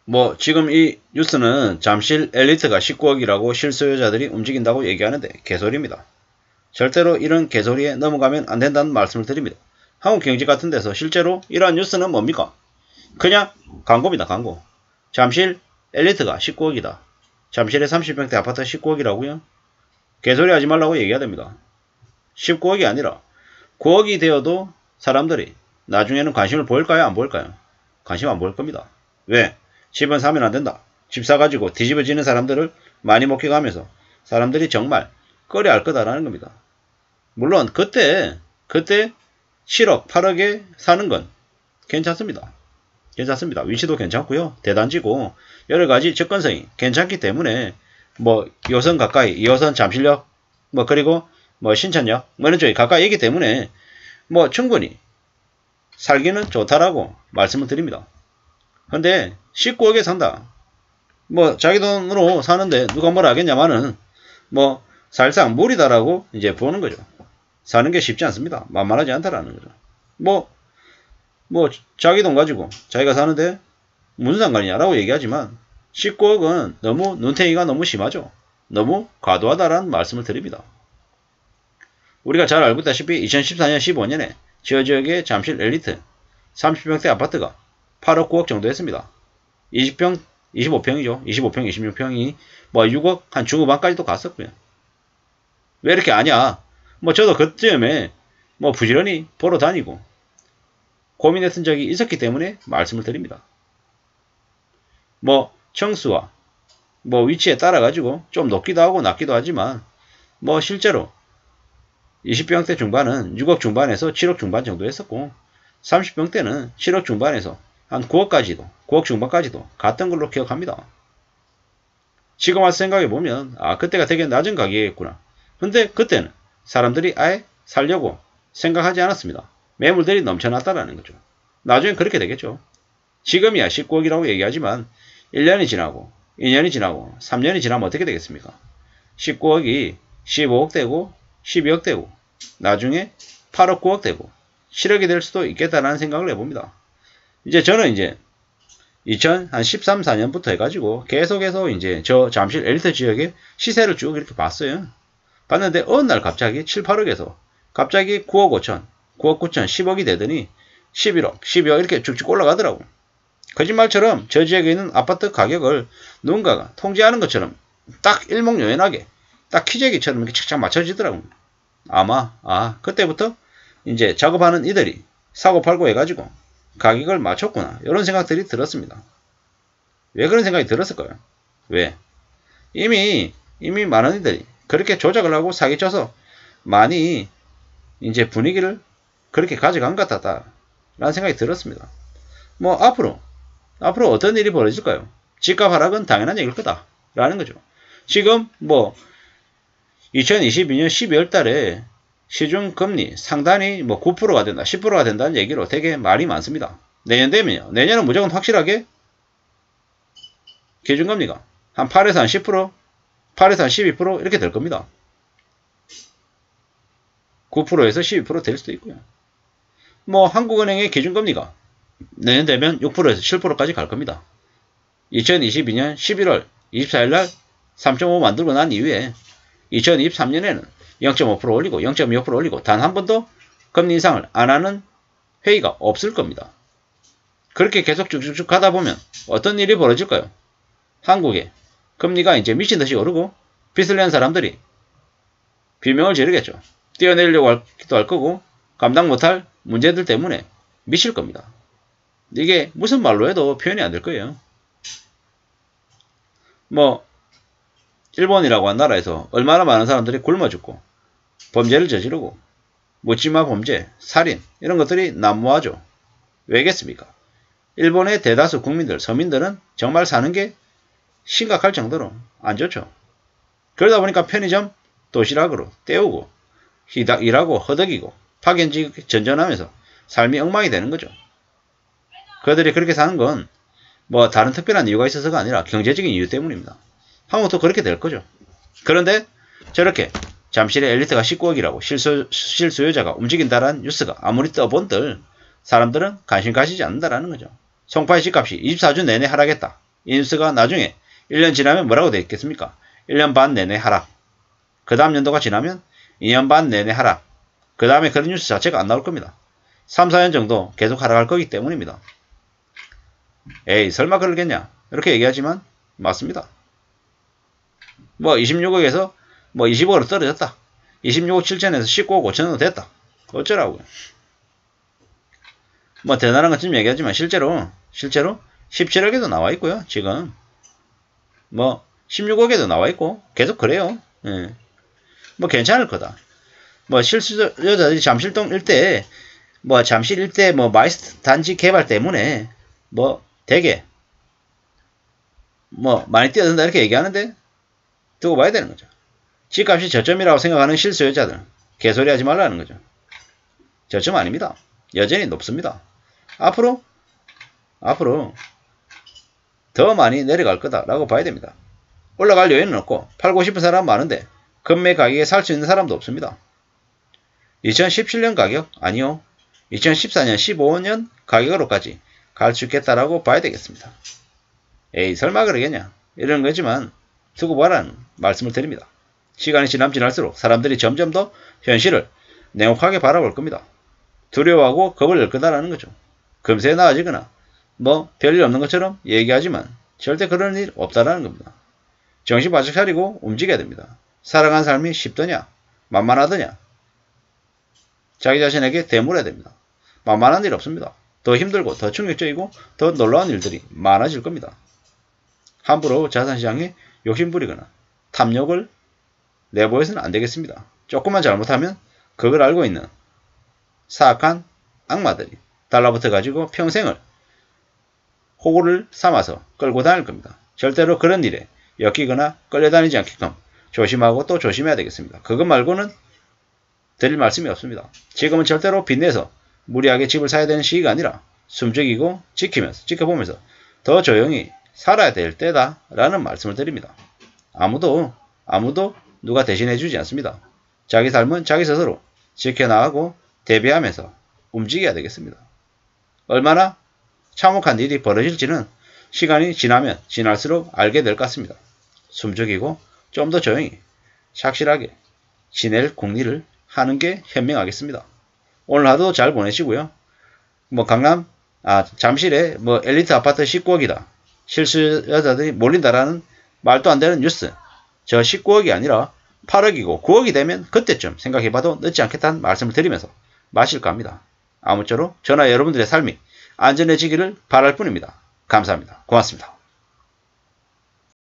뭐 지금 이 뉴스는 잠실 엘리트가 19억이라고 실소유자들이 움직인다고 얘기하는데 개소리입니다. 절대로 이런 개소리에 넘어가면 안 된다는 말씀을 드립니다. 한국경제 같은 데서 실제로 이러한 뉴스는 뭡니까? 그냥 광고입니다. 광고. 잠실 엘리트가 19억이다. 잠실의 30평대 아파트 19억이라고요? 개소리 하지 말라고 얘기해야 됩니다. 19억이 아니라 9억이 되어도 사람들이 나중에는 관심을 보일까요? 안 보일까요? 관심 안 보일 겁니다. 왜? 집은 사면 안 된다. 집 사가지고 뒤집어지는 사람들을 많이 목격하면서 사람들이 정말 꺼려 할 거다라는 겁니다. 물론 그때 7억, 8억에 사는 건 괜찮습니다. 괜찮습니다. 위치도 괜찮고요. 대단지고 여러가지 접근성이 괜찮기 때문에 뭐 2호선 가까이, 2호선 잠실역, 뭐 그리고 뭐 신천역, 뭐 이런 쪽이 가까이 있기 때문에 뭐 충분히 살기는 좋다라고 말씀을 드립니다. 근데 19억에 산다. 뭐 자기 돈으로 사는데 누가 뭐라 하겠냐마는 뭐 사실상 무리다라고 이제 보는 거죠. 사는 게 쉽지 않습니다. 만만하지 않다라는 거죠. 뭐 자기 돈 가지고 자기가 사는데 무슨 상관이냐라고 얘기하지만 19억은 너무 눈탱이가 너무 심하죠. 너무 과도하다라는 말씀을 드립니다. 우리가 잘 알고 있다시피 2014년 15년에 지역의 잠실 엘리트 30평대 아파트가 8억 9억 정도 했습니다. 20평, 25평이죠. 25평, 26평이 뭐 6억 한 중후반까지도 갔었고요. 왜 이렇게 아냐? 뭐 저도 그쯤에 뭐 부지런히 보러 다니고 고민했던 적이 있었기 때문에 말씀을 드립니다. 뭐 청수와 뭐 위치에 따라 가지고 좀 높기도 하고 낮기도 하지만 뭐 실제로 20평대 중반은 6억 중반에서 7억 중반 정도 했었고 30평대는 7억 중반에서 한 9억까지도 9억 중반까지도 갔던 걸로 기억합니다. 지금 와서 생각해보면 아 그때가 되게 낮은 가격이겠구나. 근데 그때는 사람들이 아예 살려고 생각하지 않았습니다. 매물들이 넘쳐났다라는 거죠. 나중엔 그렇게 되겠죠. 지금이야 19억이라고 얘기하지만 1년이 지나고 2년이 지나고 3년이 지나면 어떻게 되겠습니까? 19억이 15억 되고 12억 되고 나중에 8억 9억 되고 7억이 될 수도 있겠다라는 생각을 해봅니다. 이제 저는 이제 2013, 14년부터 해가지고 계속해서 이제 저 잠실 엘리트 지역의 시세를 쭉 이렇게 봤어요. 봤는데 어느 날 갑자기 7, 8억에서 갑자기 9억 5천, 9억 9천, 10억이 되더니 11억, 12억 이렇게 쭉쭉 올라가더라고. 거짓말처럼 저 지역에 있는 아파트 가격을 누군가가 통제하는 것처럼 딱 일목요연하게 딱 키재기처럼 이렇게 착착 맞춰지더라고. 아마 그때부터 이제 작업하는 이들이 사고팔고 해가지고 가격을 맞췄구나 이런 생각들이 들었습니다. 왜 그런 생각이 들었을까요? 왜? 이미 많은 이들이 그렇게 조작을 하고 사기쳐서 많이 이제 분위기를 그렇게 가져간 것 같다 라는 생각이 들었습니다. 뭐 앞으로 어떤 일이 벌어질까요? 집값 하락은 당연한 얘기일 거다 라는 거죠. 지금 뭐 2022년 12월 달에 시중금리 상단이 뭐 9%가 된다, 10%가 된다는 얘기로 되게 말이 많습니다. 내년 되면요. 내년은 무조건 확실하게 기준금리가 한 8에서 한 10%, 8에서 한 12% 이렇게 될 겁니다. 9%에서 12% 될 수도 있고요. 뭐 한국은행의 기준금리가 내년 되면 6%에서 7%까지 갈 겁니다. 2022년 11월 24일 날 3.5 만들고 난 이후에 2023년에는 0.5% 올리고 0.25% 올리고 단 한 번도 금리 인상을 안 하는 회의가 없을 겁니다. 그렇게 계속 쭉쭉쭉 가다 보면 어떤 일이 벌어질까요? 한국에 금리가 이제 미친듯이 오르고 빚을 낸 사람들이 비명을 지르겠죠. 뛰어내리려고 하기도 할 거고 감당 못할 문제들 때문에 미칠 겁니다. 이게 무슨 말로 해도 표현이 안 될 거예요. 뭐 일본이라고 한 나라에서 얼마나 많은 사람들이 굶어 죽고 범죄를 저지르고 묻지마 범죄, 살인 이런 것들이 난무하죠. 왜겠습니까? 일본의 대다수 국민들, 서민들은 정말 사는 게 심각할 정도로 안 좋죠. 그러다 보니까 편의점 도시락으로 때우고 일하고 허덕이고 파견직 전전하면서 삶이 엉망이 되는 거죠. 그들이 그렇게 사는 건 뭐 다른 특별한 이유가 있어서가 아니라 경제적인 이유 때문입니다. 한국도 그렇게 될 거죠. 그런데 저렇게 잠실의 엘리트가 19억이라고 실소유자가 움직인다라는 뉴스가 아무리 떠본들 사람들은 관심 가지지 않는다라는 거죠. 송파의 집값이 24주 내내 하락했다. 이 뉴스가 나중에 1년 지나면 뭐라고 되어 있겠습니까? 1년 반 내내 하락. 그 다음 연도가 지나면 2년 반 내내 하락. 그 다음에 그런 뉴스 자체가 안 나올 겁니다. 3, 4년 정도 계속 하락할 거기 때문입니다. 에이 설마 그러겠냐 이렇게 얘기하지만 맞습니다. 뭐 26억에서 뭐 20억으로 떨어졌다. 26억 7천에서 19억 5천으로 됐다. 어쩌라고요. 뭐 대단한 건 좀 얘기하지만 실제로 17억에도 나와 있고요. 지금 뭐 16억에도 나와 있고 계속 그래요. 예. 뭐 괜찮을 거다. 뭐 실수요자들이 잠실동 일대에 뭐 잠실 일대 뭐 마이스 단지 개발 때문에 뭐 되게 뭐 많이 뛰어든다 이렇게 얘기하는데 두고 봐야 되는 거죠. 집값이 저점이라고 생각하는 실수요자들 개소리 하지 말라는 거죠. 저점 아닙니다. 여전히 높습니다. 앞으로 더 많이 내려갈 거다라고 봐야 됩니다. 올라갈 여유는 없고 팔고 싶은 사람 많은데 금매 가격에 살 수 있는 사람도 없습니다. 2017년 가격 아니요. 2014년 15년 가격으로까지 갈 수 있겠다라고 봐야 되겠습니다. 에이 설마 그러겠냐 이런 거지만 두고 봐라는 말씀을 드립니다. 시간이 지날수록 사람들이 점점 더 현실을 냉혹하게 바라볼 겁니다. 두려워하고 겁을 낼 거다라는 거죠. 금세 나아지거나 뭐 별일 없는 것처럼 얘기하지만 절대 그런 일 없다라는 겁니다. 정신 바짝 차리고 움직여야 됩니다. 살아간 삶이 쉽더냐 만만하더냐 자기 자신에게 되물어야 됩니다. 만만한 일 없습니다. 더 힘들고 더 충격적이고 더 놀라운 일들이 많아질 겁니다. 함부로 자산시장에 욕심부리거나 탐욕을 내보여서는 안 되겠습니다. 조금만 잘못하면 그걸 알고 있는 사악한 악마들이 달라붙어 가지고 평생을 호구를 삼아서 끌고 다닐 겁니다. 절대로 그런 일에 엮이거나 끌려다니지 않게끔 조심하고 또 조심해야 되겠습니다. 그것 말고는 드릴 말씀이 없습니다. 지금은 절대로 빚내서 무리하게 집을 사야 되는 시기가 아니라 숨죽이고 지켜보면서 더 조용히 살아야 될 때다 라는 말씀을 드립니다. 아무도 누가 대신해 주지 않습니다. 자기 삶은 자기 스스로 지켜나가고 대비하면서 움직여야 되겠습니다. 얼마나 참혹한 일이 벌어질지는 시간이 지나면 지날수록 알게 될 것 같습니다. 숨죽이고 좀 더 조용히 착실하게 지낼 궁리를 하는 게 현명하겠습니다. 오늘 하루도 잘 보내시고요. 뭐 잠실에 뭐 엘리트 아파트 19억이다. 실수요자들이 몰린다라는 말도 안 되는 뉴스. 저 19억이 아니라 8억이고 9억이 되면 그때쯤 생각해봐도 늦지 않겠다는 말씀을 드리면서 마실까 합니다. 아무쪼록 저나 여러분들의 삶이 안전해지기를 바랄 뿐입니다. 감사합니다. 고맙습니다.